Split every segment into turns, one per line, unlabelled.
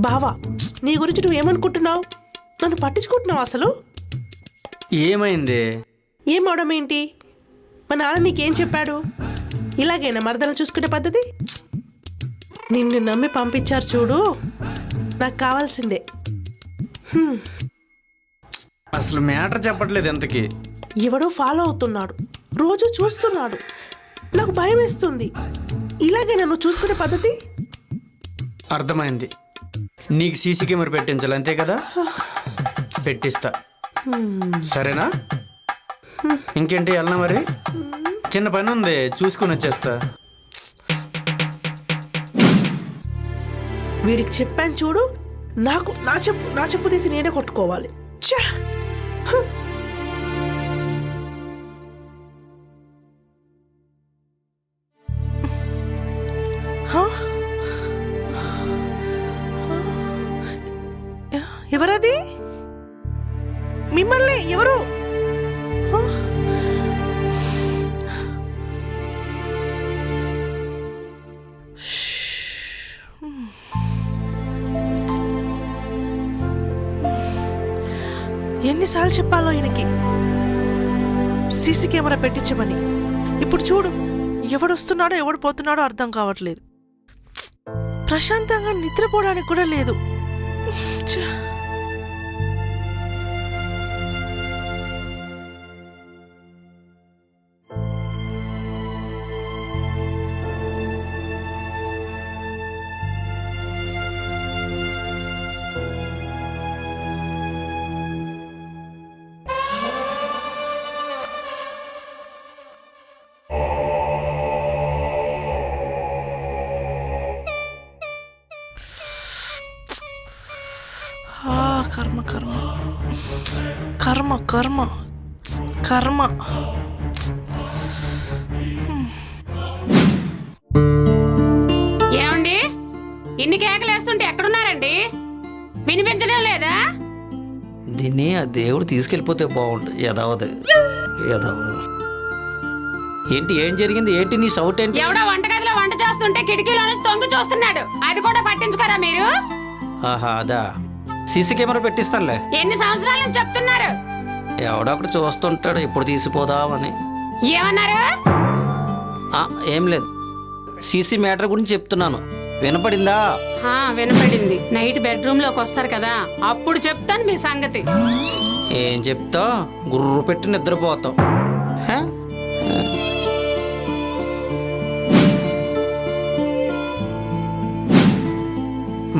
బావా, నీ గురించి నువ్వేమనుకుంటున్నావు? నన్ను పట్టించుకుంటున్నావు అసలు?
ఏమైంది?
ఏమవడం ఏంటి? మా నాన్న నీకేం చెప్పాడు? ఇలాగైనా మరదలను చూసుకునే పద్ధతి? నిన్ను నమ్మి పంపించారు చూడు, నాకు కావాల్సిందే.
అసలు మ్యాటర్ చెప్పట్లేదు ఎంతకి.
ఎవడో ఫాలో అవుతున్నాడు, రోజు చూస్తున్నాడు, నాకు భయం వేస్తుంది. ఇలాగైనా నువ్వు చూసుకునే పద్ధతి?
అర్థమైంది. నీకు సీసీ కెమెరా పెట్టించాలి అంతే కదా? పెట్టిస్తా, సరేనా? ఇంకేంటి, వెళ్ళనా మరి? చిన్న పని ఉంది, చూసుకుని వచ్చేస్తా.
వీడికి చెప్పాను చూడు, నాకు నా చెప్పు తీసి నేనే కొట్టుకోవాలి. ఛా! ఎవరది? మిమ్మల్ని ఎవరు? ఎన్నిసార్లు చెప్పాలో ఈయనకి సీసీ కెమెరా పెట్టించమని. ఇప్పుడు చూడు, ఎవడొస్తున్నాడో ఎవడు పోతున్నాడో అర్థం కావట్లేదు. ప్రశాంతంగా నిద్రపోవడానికి కూడా లేదు. ఛ! కర్మ కర్మ కర్మ కర్మ కర్మ.
ఏమండి, ఇన్ని కేకలు వేస్తుంటే ఎక్కడున్నారండి? వినిపించడం లేదా?
దీన్ని ఆ దేవుడు తీసుకెళ్ళిపోతే బాగుండు. ఎదవది ఎదవ. ఏంటి, ఏం జరిగింది? ఏంటి నీ సౌట్ ఏంటి?
ఎవడో వంటగదిలో వంట చేస్తుంటే కిటికీలో నుంచి తొంగి చూస్తున్నాడు. అది కూడా పట్టించుకోరా మీరు?
ఆహా, అదా. సీసీ కెమెరా పెట్టిస్తానులే.
ఎన్ని సంవత్సరాల నుంచి చెప్తున్నారు?
ఎవడో అక్కడ చూస్తుంటాడు, ఎప్పుడు తీసిపోదామని.
ఏమన్నారు?
ఏం లేదు, సీసీ మ్యాటర్ గురించి చెప్తున్నాను. వినపడిందా?
వినపడింది. నైట్ బెడ్రూమ్ లోకి వస్తారు కదా, అప్పుడు చెప్తాను మీ సంగతి.
ఏం చెప్తా? గుర్రు పెట్టి నిద్రపోతాం.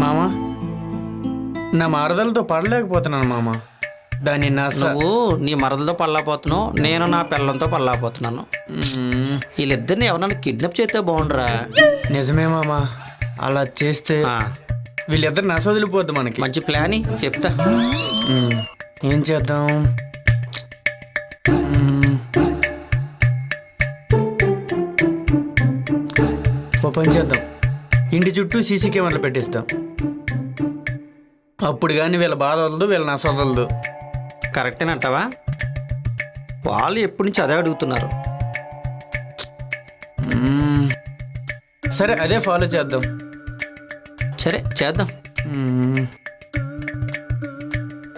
మామా, నా మరదలతో పడలేకపోతున్నాను మామ. దాన్ని
నువ్వు నీ మరదలతో పడలేకపోతున్నావు, నేను నా పిల్లలతో పడలేకపోతున్నాను. వీళ్ళిద్దరిని ఎవరన్నా కిడ్నాప్ చేస్తే బాగుండరా?
నిజమే మామ, అలా చేస్తే వీళ్ళిద్దరు నస వదిలిపోద్దు మనకి.
మంచి ప్లాన్ చెప్తా.
ఏం చేద్దాం? ఓ పని చేద్దాం, ఇంటి చుట్టూ సీసీ కెమెరాలు పెట్టిస్తాం. అప్పుడు కానీ వీళ్ళ బాధ వదలదు, వీళ్ళ నస వదలదు.
కరెక్టేనంటావా? వాళ్ళు ఎప్పటి నుంచి అదే అడుగుతున్నారు.
సరే, అదే ఫాలో చేద్దాం.
సరే చేద్దాం.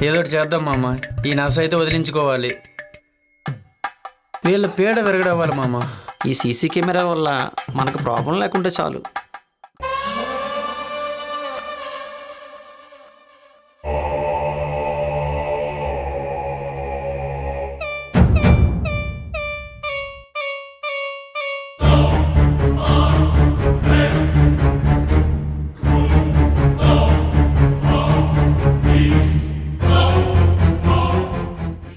ఏదో ఒకటి చేద్దాం మామ. ఈ నస అయితే వదిలించుకోవాలి. వీళ్ళ పీడ విరగడవ్వాలి మామ.
ఈ సీసీ కెమెరా వల్ల మనకు ప్రాబ్లం లేకుంటే చాలు.